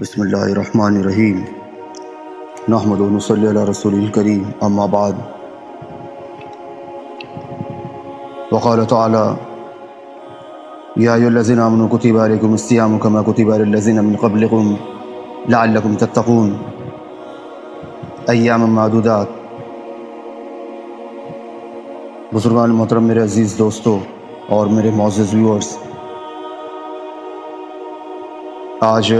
بسم اللہ الرحمن الرحیم نحمد و نصلی علی رسول الکریم اما بعد وقال تعالی یا ایھا الذین آمنوا کتب علیکم الصیام کما کتب علی الذین من قبلکم لعلکم تتقون ایاما معدودات۔ بزرگان محترم، میرے عزیز دوستو اور میرے معزز ویورز، آج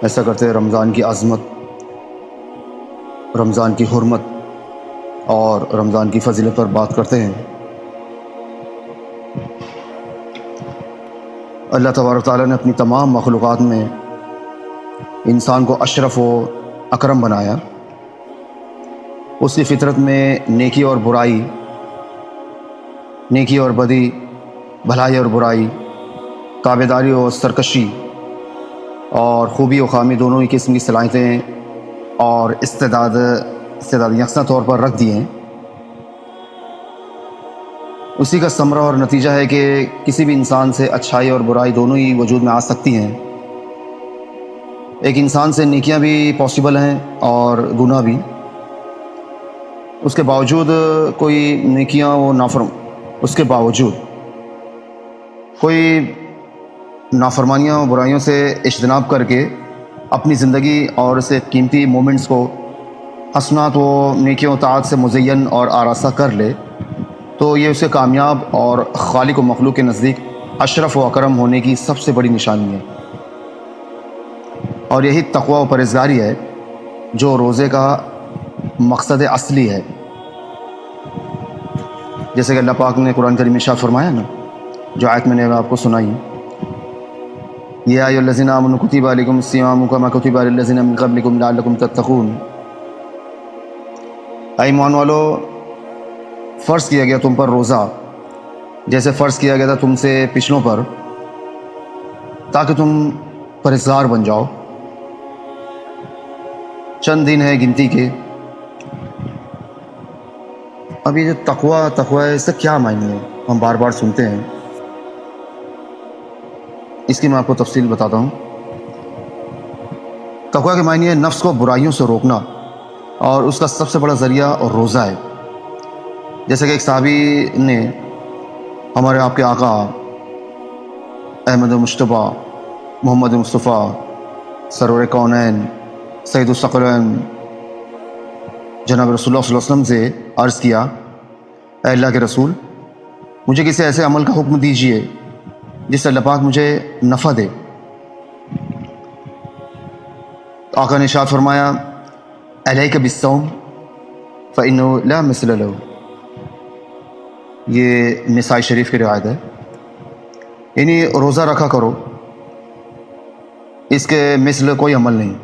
ایسا کرتے ہیں رمضان کی عظمت، رمضان کی حرمت اور رمضان کی فضیلت پر بات کرتے ہیں۔ اللہ تبارک تعالیٰ نے اپنی تمام مخلوقات میں انسان کو اشرف و اکرم بنایا۔ اس کی فطرت میں نیکی اور برائی، نیکی اور بدی، بھلائی اور برائی، تابعداری اور سرکشی اور خوبی و خامی دونوں ہی قسم کی صلاحیتیں اور استعداد یکساں طور پر رکھ دی ہیں۔ اسی کا ثمرہ اور نتیجہ ہے کہ کسی بھی انسان سے اچھائی اور برائی دونوں ہی وجود میں آ سکتی ہیں۔ ایک انسان سے نیکیاں بھی پاسبل ہیں اور گناہ بھی۔ اس کے باوجود کوئی نیکیاں اس کے باوجود کوئی نافرمانیاں و برائیوں سے اجتناب کر کے اپنی زندگی اور اسے قیمتی مومنٹس کو حسنات و نیکیوں و طاعت سے مزین اور آراستہ کر لے تو یہ اسے کامیاب اور خالق و مخلوق کے نزدیک اشرف و اکرم ہونے کی سب سے بڑی نشانی ہے۔ اور یہی تقوی و پرہیزگاری ہے جو روزے کا مقصد اصلی ہے۔ جیسے کہ اللہ پاک نے قرآن کریم میں ارشاد فرمایا نا، جو آیت میں نے آپ کو سنائی، یا ایھا الذین آمنوا کتب علیکم الصیام کما کتب علی الذین من قبلکم لعلکم تتقون۔ اے ایمان والو، فرض کیا گیا تم پر روزہ جیسے فرض کیا گیا تھا تم سے پچھلوں پر، تاکہ تم پرہیزگار بن جاؤ۔ چند دن ہے گنتی کے۔ اب یہ جو تقوی ہے، اس کا کیا معنی ہے؟ ہم بار بار سنتے ہیں، اس کی میں آپ کو تفصیل بتاتا ہوں۔ تقوی کے معنی ہے نفس کو برائیوں سے روکنا، اور اس کا سب سے بڑا ذریعہ اور روزہ ہے۔ جیسے کہ ایک صحابی نے ہمارے آپ کے آقا احمد مجتبیٰ محمد مصطفیٰ سرور کونین سید الثقلین جناب رسول اللہ صلی اللہ علیہ وسلم سے عرض کیا، اے اللہ کے رسول، مجھے کسی ایسے عمل کا حکم دیجیے جس سے اللہ پاک مجھے نفع دے۔ آقا نے ارشاد فرمایا، علیک بالصوم فإنہ لا مثل لہ۔ یہ نسائی شریف کی روایت ہے، یعنی روزہ رکھا کرو، اس کے مثل کوئی عمل نہیں۔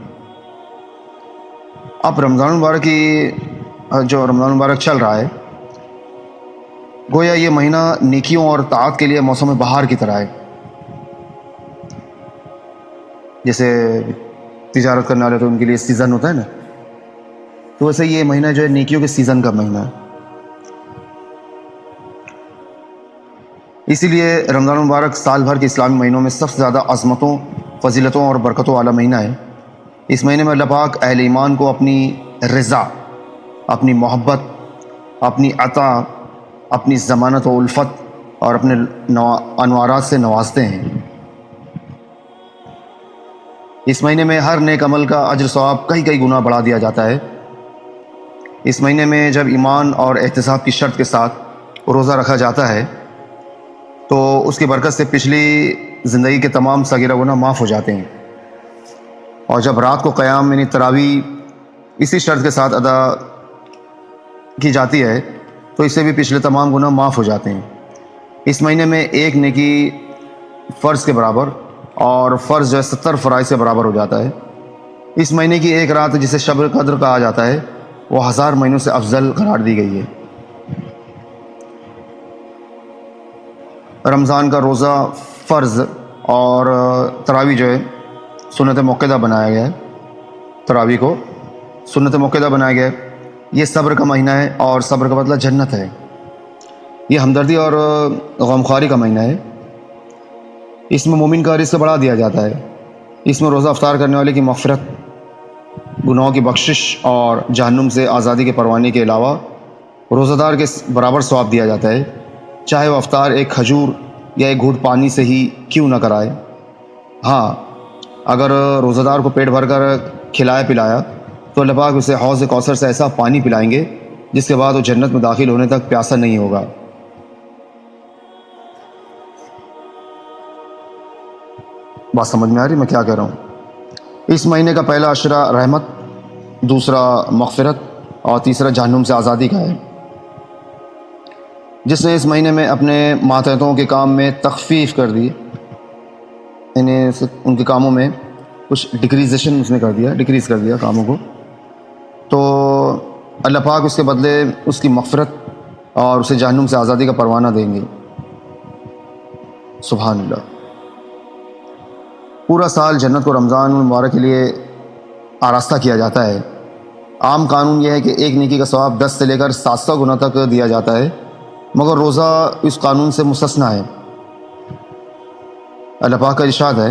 اب رمضان المبارک جو رمضان المبارک چل رہا ہے، گویا یہ مہینہ نیکیوں اور طاعت کے لیے موسم بہار کی طرح ہے۔ جیسے تجارت کرنے والے تو ان کے لیے سیزن ہوتا ہے نا، تو ویسے یہ مہینہ جو ہے نیکیوں کے سیزن کا مہینہ ہے۔ اسی لیے رمضان المبارک سال بھر کے اسلامی مہینوں میں سب سے زیادہ عظمتوں، فضیلتوں اور برکتوں والا مہینہ ہے۔ اس مہینے میں اللہ پاک اہل ایمان کو اپنی رضا، اپنی محبت، اپنی عطا، اپنی ضمانت و الفت اور اپنے انوارات سے نوازتے ہیں۔ اس مہینے میں ہر نیک عمل کا اجر ثواب کئی گنا بڑھا دیا جاتا ہے۔ اس مہینے میں جب ایمان اور احتساب کی شرط کے ساتھ روزہ رکھا جاتا ہے تو اس کی برکت سے پچھلی زندگی کے تمام صغیرہ گناہ معاف ہو جاتے ہیں، اور جب رات کو قیام یعنی تراویح اسی شرط کے ساتھ ادا کی جاتی ہے تو اس سے بھی پچھلے تمام گناہ معاف ہو جاتے ہیں۔ اس مہینے میں ایک نیکی فرض کے برابر اور فرض جو ہے 70 فرائض سے برابر ہو جاتا ہے۔ اس مہینے کی ایک رات جسے شب قدر کہا جاتا ہے، وہ 1000 مہینوں سے افضل قرار دی گئی ہے۔ رمضان کا روزہ فرض اور تراویح جو ہے سنت موقدہ بنایا گیا ہے۔ تراویح کو سنت موقدہ بنایا گیا ہے۔ یہ صبر کا مہینہ ہے، اور صبر کا بدلہ جنت ہے۔ یہ ہمدردی اور غمخواری کا مہینہ ہے۔ اس میں مومن کا رزق بڑھا دیا جاتا ہے۔ اس میں روزہ افطار کرنے والے کی مغفرت، گناہوں کی بخشش اور جہنم سے آزادی کے پروانے کے علاوہ روزہ دار کے برابر ثواب دیا جاتا ہے، چاہے وہ افطار ایک کھجور یا ایک گھونٹ پانی سے ہی کیوں نہ کرائے۔ ہاں، اگر روزہ دار کو پیٹ بھر کر کھلایا پلایا تو اللہ پاک اسے حوض کوثر سے ایسا پانی پلائیں گے جس کے بعد وہ جنت میں داخل ہونے تک پیاسا نہیں ہوگا۔ بات سمجھ میں آ رہی میں کیا کہہ رہا ہوں؟ اس مہینے کا پہلا عشرہ رحمت، دوسرا مغفرت اور تیسرا جہنم سے آزادی کا ہے۔ جس نے اس مہینے میں اپنے ماتحتوں کے کام میں تخفیف کر دی، یعنی ان کے کاموں میں کچھ ڈکریزیشن اس نے کر دیا، ڈکریز کر دیا کاموں کو، تو اللہ پاک اس کے بدلے اس کی مغفرت اور اسے جہنم سے آزادی کا پروانہ دیں گے۔ سبحان اللہ۔ پورا سال جنت کو رمضان المبارک کے لیے آراستہ کیا جاتا ہے۔ عام قانون یہ ہے کہ ایک نیکی کا ثواب 10 سے لے کر 700 گنا تک دیا جاتا ہے، مگر روزہ اس قانون سے مستثنیٰ ہے۔ اللہ پاک کا ارشاد ہے،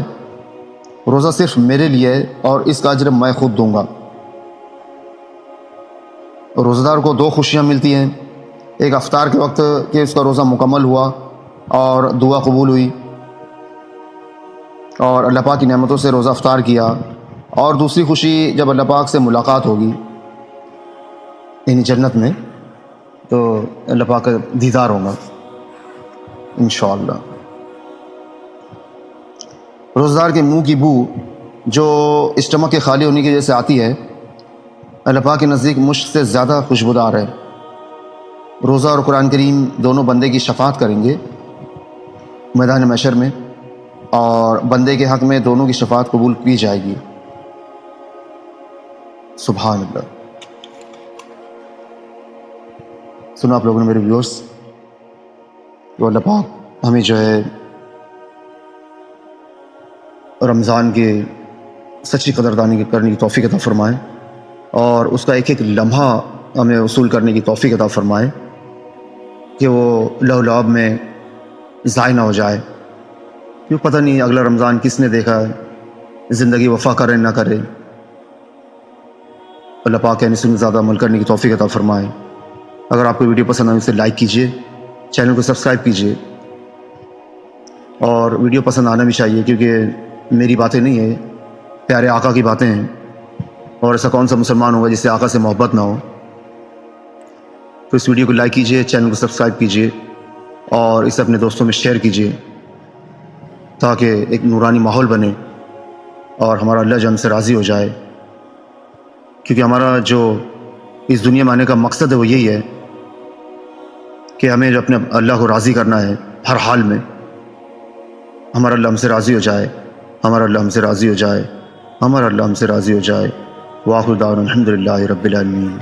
روزہ صرف میرے لیے ہے اور اس کا اجر میں خود دوں گا۔ روزہ دار کو 2 خوشیاں ملتی ہیں، ایک افطار کے وقت کہ اس کا روزہ مکمل ہوا اور دعا قبول ہوئی اور اللہ پاک کی نعمتوں سے روزہ افطار کیا، اور دوسری خوشی جب اللہ پاک سے ملاقات ہوگی یعنی جنت میں، تو اللہ پاک کا دیدار ہوگا انشاءاللہ۔ روزہ دار کے منہ کی بو جو اسٹمک کے خالی ہونے کی وجہ سے آتی ہے، اللہ پاک کے نزدیک مشک سے زیادہ خوشبودار ہے۔ روزہ اور قرآن کریم دونوں بندے کی شفاعت کریں گے میدان محشر میں، اور بندے کے حق میں دونوں کی شفاعت قبول کی جائے گی۔ سبحان اللہ۔ سنا آپ لوگوں نے میرے ویورز، تو اللہ پاک ہمیں جو ہے رمضان کے سچی قدردانی کرنے کی توفیق عطا فرمائے، اور اس کا ایک ایک لمحہ ہمیں وصول کرنے کی توفیق عطا فرمائے کہ وہ لہو و لعب میں ضائع نہ ہو جائے، کیوں پتہ نہیں اگلا رمضان کس نے دیکھا ہے، زندگی وفا کرے نہ کرے۔ اللہ پاک کے نسبت زیادہ عمل کرنے کی توفیق عطا فرمائے۔ اگر آپ کو ویڈیو پسند آئے اسے لائک کیجئے، چینل کو سبسکرائب کیجئے، اور ویڈیو پسند آنا بھی چاہیے کیونکہ میری باتیں نہیں ہیں، پیارے آقا کی باتیں ہیں، اور ایسا کون سا مسلمان ہوگا جس سے آقا سے محبت نہ ہو۔ تو اس ویڈیو کو لائک کیجئے، چینل کو سبسکرائب کیجئے، اور اسے اپنے دوستوں میں شیئر کیجئے تاکہ ایک نورانی ماحول بنے اور ہمارا اللہ جو ہم سے راضی ہو جائے، کیونکہ ہمارا جو اس دنیا میں آنے کا مقصد ہے وہ یہی ہے کہ ہمیں جو اپنے اللہ کو راضی کرنا ہے ہر حال میں، ہمارا اللہ ہم سے راضی ہو جائے، ہمارا اللہ ہم سے راضی ہو جائے، ہمارا اللہ ہم سے راضی ہو جائے۔ وآخر دعوانا الحمدللہ رب العالمین۔